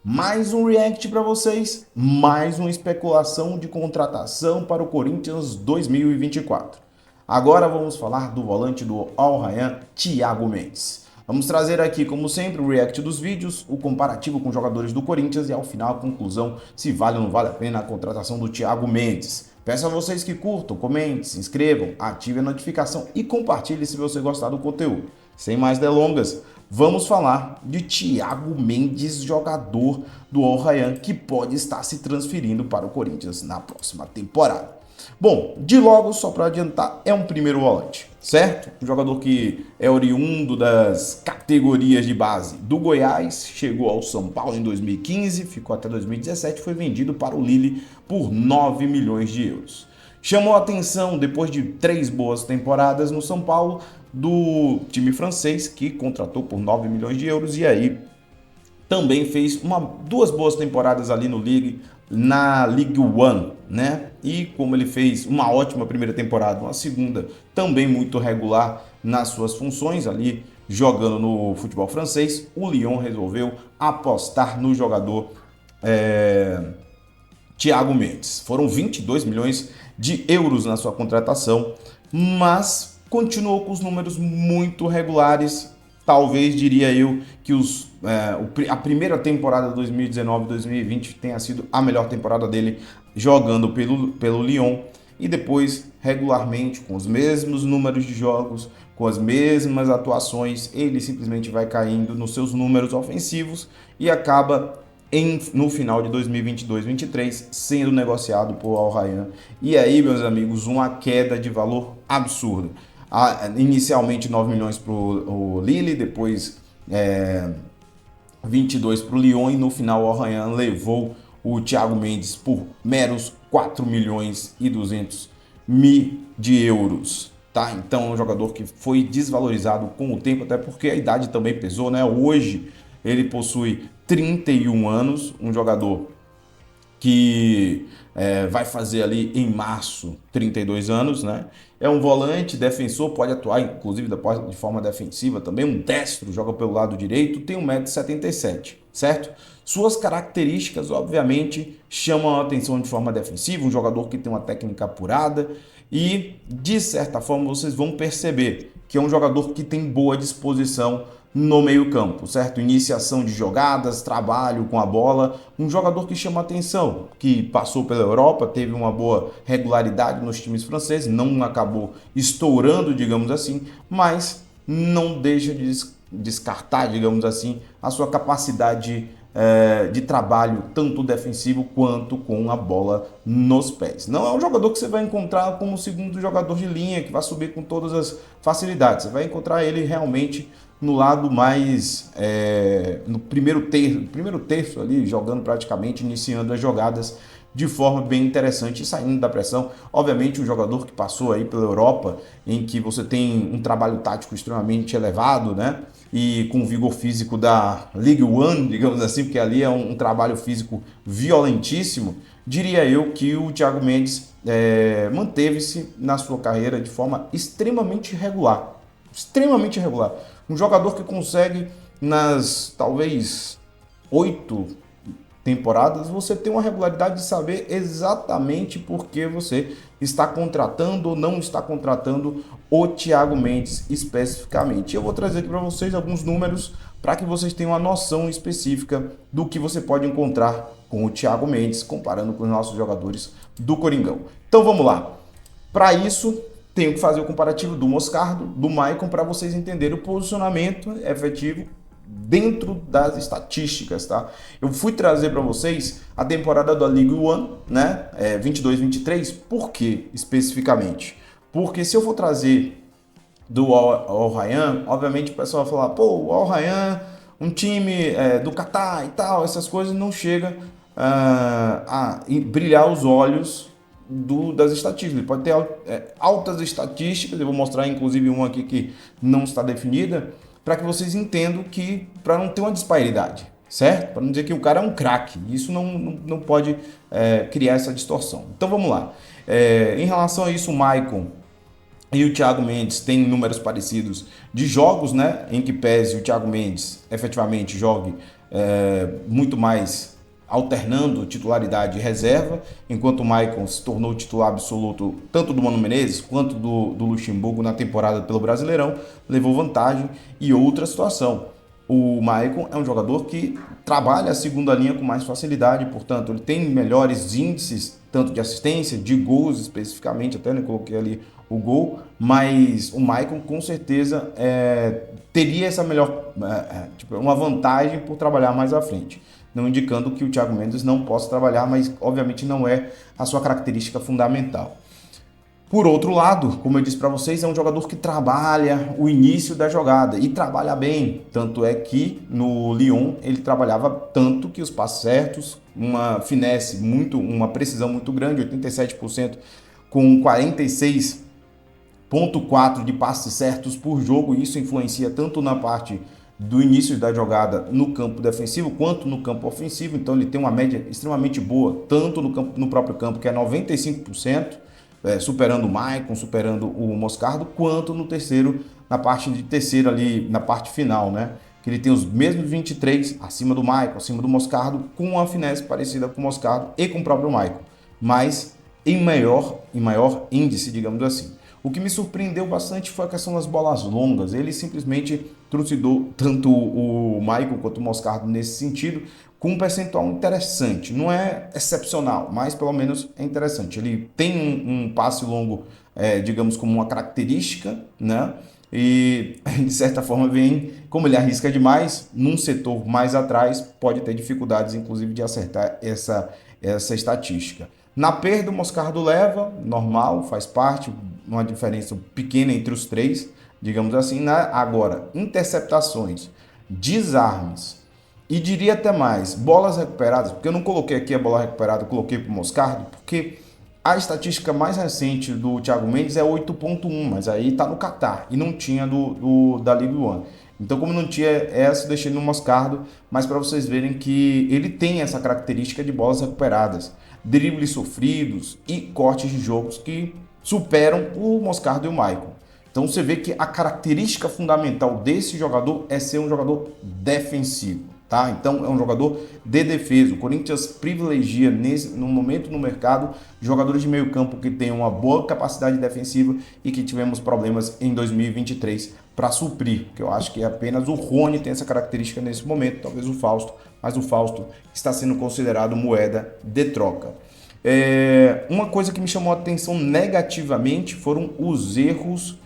Mais um react para vocês, mais uma especulação de contratação para o Corinthians 2024. Agora vamos falar do volante do Al Rayyan, Thiago Mendes. Vamos trazer aqui, como sempre, o react dos vídeos, o comparativo com jogadores do Corinthians e, ao final, a conclusão se vale ou não vale a pena a contratação do Thiago Mendes. Peço a vocês que curtam, comentem, se inscrevam, ativem a notificação e compartilhem se você gostar do conteúdo. Sem mais delongas, vamos falar de Thiago Mendes, jogador do Al Rayyan, que pode estar se transferindo para o Corinthians na próxima temporada. Bom, de logo, só para adiantar, é um primeiro volante, certo? Um jogador que é oriundo das categorias de base do Goiás, chegou ao São Paulo em 2015, ficou até 2017, foi vendido para o Lille por 9 milhões de euros. Chamou a atenção depois de 3 boas temporadas no São Paulo, do time francês, que contratou por 9 milhões de euros, e aí também fez duas boas temporadas ali no Ligue, na Ligue 1, né? E como ele fez uma ótima primeira temporada, uma segunda também muito regular nas suas funções ali, jogando no futebol francês, o Lyon resolveu apostar no jogador Thiago Mendes. Foram 22 milhões de euros na sua contratação, mas continuou com os números muito regulares. Talvez, diria eu, que a primeira temporada 2019-2020 tenha sido a melhor temporada dele jogando pelo Lyon, e depois, regularmente, com os mesmos números de jogos, com as mesmas atuações, ele simplesmente vai caindo nos seus números ofensivos e acaba no final de 2022-23 sendo negociado por Al Rayyan. E aí, meus amigos, uma queda de valor absurda. Inicialmente 9 milhões para o Lille, depois 22 para o Lyon, e no final o Al Rayyan levou o Thiago Mendes por meros 4 milhões e 200 mil de euros. Tá? Então é um jogador que foi desvalorizado com o tempo, até porque a idade também pesou, né? Hoje ele possui 31 anos, um jogador que vai fazer ali em março 32 anos, né? É um volante, defensor, pode atuar inclusive de forma defensiva também, um destro, joga pelo lado direito, tem 1,77 m, certo? Suas características, obviamente, chamam a atenção de forma defensiva, um jogador que tem uma técnica apurada e, de certa forma, vocês vão perceber que é um jogador que tem boa disposição no meio-campo, certo? Iniciação de jogadas, trabalho com a bola, um jogador que chama atenção, que passou pela Europa, teve uma boa regularidade nos times franceses, não acabou estourando, digamos assim, mas não deixa de descartar, digamos assim, a sua capacidade de trabalho, tanto defensivo quanto com a bola nos pés. Não é um jogador que você vai encontrar como segundo jogador de linha, que vai subir com todas as facilidades. Você vai encontrar ele realmente no lado mais, no primeiro terço ali, jogando praticamente, iniciando as jogadas de forma bem interessante e saindo da pressão. Obviamente, um jogador que passou aí pela Europa, em que você tem um trabalho tático extremamente elevado, né? E com o vigor físico da Ligue 1, digamos assim, porque ali é um trabalho físico violentíssimo, diria eu que o Thiago Mendes manteve-se na sua carreira de forma extremamente regular. Extremamente regular. Um jogador que consegue, nas talvez 8 temporadas, você tem uma regularidade de saber exatamente por que você está contratando ou não está contratando o Thiago Mendes especificamente. Eu vou trazer aqui para vocês alguns números para que vocês tenham uma noção específica do que você pode encontrar com o Thiago Mendes, comparando com os nossos jogadores do Coringão. Então vamos lá. Para isso, tenho que fazer o comparativo do Moscardo, do Maicon, para vocês entenderem o posicionamento efetivo dentro das estatísticas, tá? Eu fui trazer para vocês a temporada da Ligue 1, né? 22-23, por que especificamente? Porque se eu for trazer do Al Rayyan, obviamente o pessoal vai falar, pô, o Al Rayyan, um time do Catar e tal, essas coisas não chega a brilhar os olhos das estatísticas. Ele pode ter altas estatísticas, eu vou mostrar inclusive uma aqui que não está definida, para que vocês entendam que, para não ter uma disparidade, certo? Para não dizer que o cara é um craque, isso não pode criar essa distorção. Então vamos lá. Em relação a isso, o Maicon e o Thiago Mendes têm números parecidos de jogos, né? Em que pese o Thiago Mendes efetivamente jogue muito mais alternando titularidade e reserva, enquanto o Maicon se tornou titular absoluto tanto do Mano Menezes quanto do Luxemburgo na temporada pelo Brasileirão, levou vantagem. E outra situação, o Maicon é um jogador que trabalha a segunda linha com mais facilidade, portanto ele tem melhores índices, tanto de assistência, de gols especificamente, até coloquei ali o gol, mas o Maicon com certeza teria essa melhor, uma vantagem por trabalhar mais à frente. Não indicando que o Thiago Mendes não possa trabalhar, mas obviamente não é a sua característica fundamental. Por outro lado, como eu disse para vocês, é um jogador que trabalha o início da jogada e trabalha bem. Tanto é que no Lyon ele trabalhava tanto que os passos certos, uma finesse uma precisão muito grande, 87% com 46,4 de passes certos por jogo. E isso influencia tanto na parte do início da jogada no campo defensivo quanto no campo ofensivo. Então ele tem uma média extremamente boa, tanto no próprio campo, que é 95%, superando o Maicon, superando o Moscardo, quanto no terceiro, na parte de terceiro ali, na parte final, né? Que ele tem os mesmos 23 acima do Maicon, acima do Moscardo, com uma finesse parecida com o Moscardo e com o próprio Maicon, mas em maior índice, digamos assim. O que me surpreendeu bastante foi a questão das bolas longas. Ele simplesmente trucidou tanto o Maicon quanto o Moscardo nesse sentido, com um percentual interessante. Não é excepcional, mas pelo menos é interessante. Ele tem um passe longo, digamos, como uma característica, né? E de certa forma vem, como ele arrisca demais, num setor mais atrás, pode ter dificuldades, inclusive, de acertar essa estatística. Na perda, o Moscardo leva, normal, faz parte, uma diferença pequena entre os três, digamos assim. Agora, interceptações, desarmes e diria até mais, bolas recuperadas, porque eu não coloquei aqui a bola recuperada, eu coloquei para o Moscardo, porque a estatística mais recente do Thiago Mendes é 8,1, mas aí está no Qatar e não tinha da Ligue 1. Então, como não tinha essa, eu deixei no Moscardo, mas para vocês verem que ele tem essa característica de bolas recuperadas, dribles sofridos e cortes de jogos que superam o Moscardo e o Maicon. Então você vê que a característica fundamental desse jogador é ser um jogador defensivo, tá? Então é um jogador de defesa. O Corinthians privilegia no momento no mercado jogadores de meio campo que tenham uma boa capacidade defensiva e que tivemos problemas em 2023 para suprir, que eu acho que apenas o Rony tem essa característica nesse momento, talvez o Fausto, mas o Fausto está sendo considerado moeda de troca. Uma coisa que me chamou a atenção negativamente foram os erros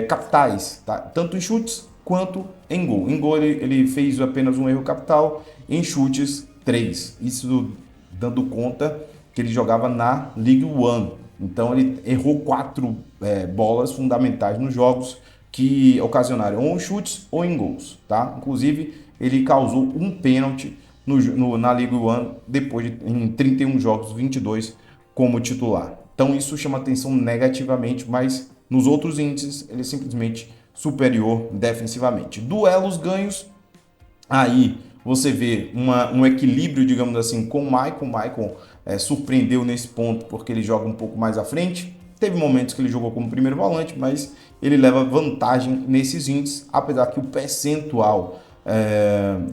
capitais, tá? Tanto em chutes quanto em gol. Em gol ele fez apenas um erro capital, em chutes 3. Isso dando conta que ele jogava na Ligue 1. Então ele errou 4 bolas fundamentais nos jogos que ocasionaram ou em chutes ou em gols, tá? Inclusive ele causou um pênalti na Ligue 1 em 31 jogos, 22 como titular. Então isso chama atenção negativamente, mas nos outros índices ele é simplesmente superior defensivamente. Duelos ganhos, aí você vê um equilíbrio, digamos assim, com o Maicon. O Maicon surpreendeu nesse ponto porque ele joga um pouco mais à frente. Teve momentos que ele jogou como primeiro volante, mas ele leva vantagem nesses índices, apesar que o percentual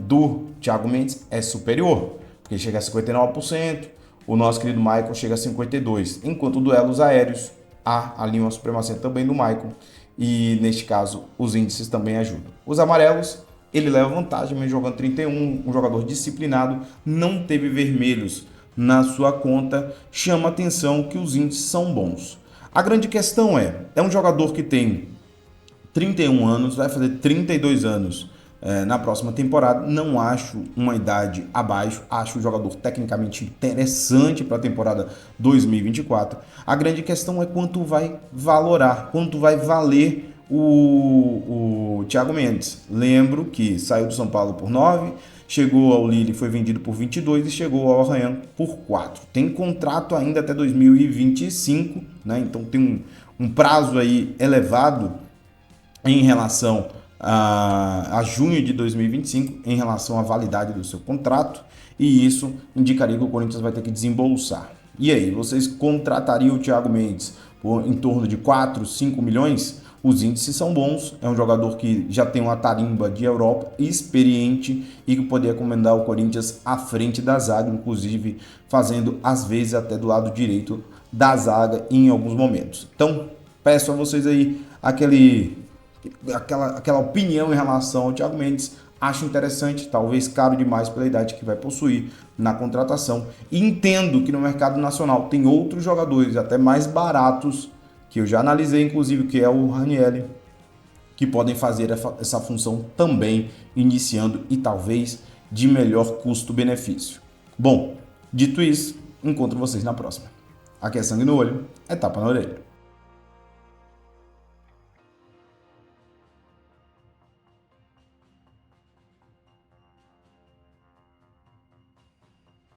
do Thiago Mendes é superior, porque chega a 59%, o nosso querido Maicon chega a 52%, enquanto duelos aéreos há ali uma supremacia também do Maicon, e neste caso os índices também ajudam. Os amarelos, ele leva vantagem, mas jogando 31, um jogador disciplinado, não teve vermelhos na sua conta, chama atenção que os índices são bons. A grande questão é um jogador que tem 31 anos, vai fazer 32 anos na próxima temporada. Não acho uma idade abaixo, acho o jogador tecnicamente interessante para a temporada 2024. A grande questão é quanto vai valorar, quanto vai valer o Thiago Mendes. Lembro que saiu do São Paulo por 9, chegou ao Lille, foi vendido por 22 e chegou ao Arranhão por 4. Tem contrato ainda até 2025, né? Então tem um prazo aí elevado em relação a junho de 2025, em relação à validade do seu contrato, e isso indicaria que o Corinthians vai ter que desembolsar. E aí, vocês contratariam o Thiago Mendes por em torno de 4, 5 milhões? os índices são bons, é um jogador que já tem uma tarimba de Europa, experiente e que poderia comandar o Corinthians à frente da zaga, inclusive fazendo às vezes até do lado direito da zaga em alguns momentos. Então, peço a vocês aí aquela opinião em relação ao Thiago Mendes. Acho interessante, talvez caro demais pela idade que vai possuir na contratação. E entendo que no mercado nacional tem outros jogadores até mais baratos, que eu já analisei inclusive, que é o Ranieri, que podem fazer essa função também, iniciando e talvez de melhor custo-benefício. Bom, dito isso, encontro vocês na próxima. Aqui é sangue no olho, é tapa na orelha.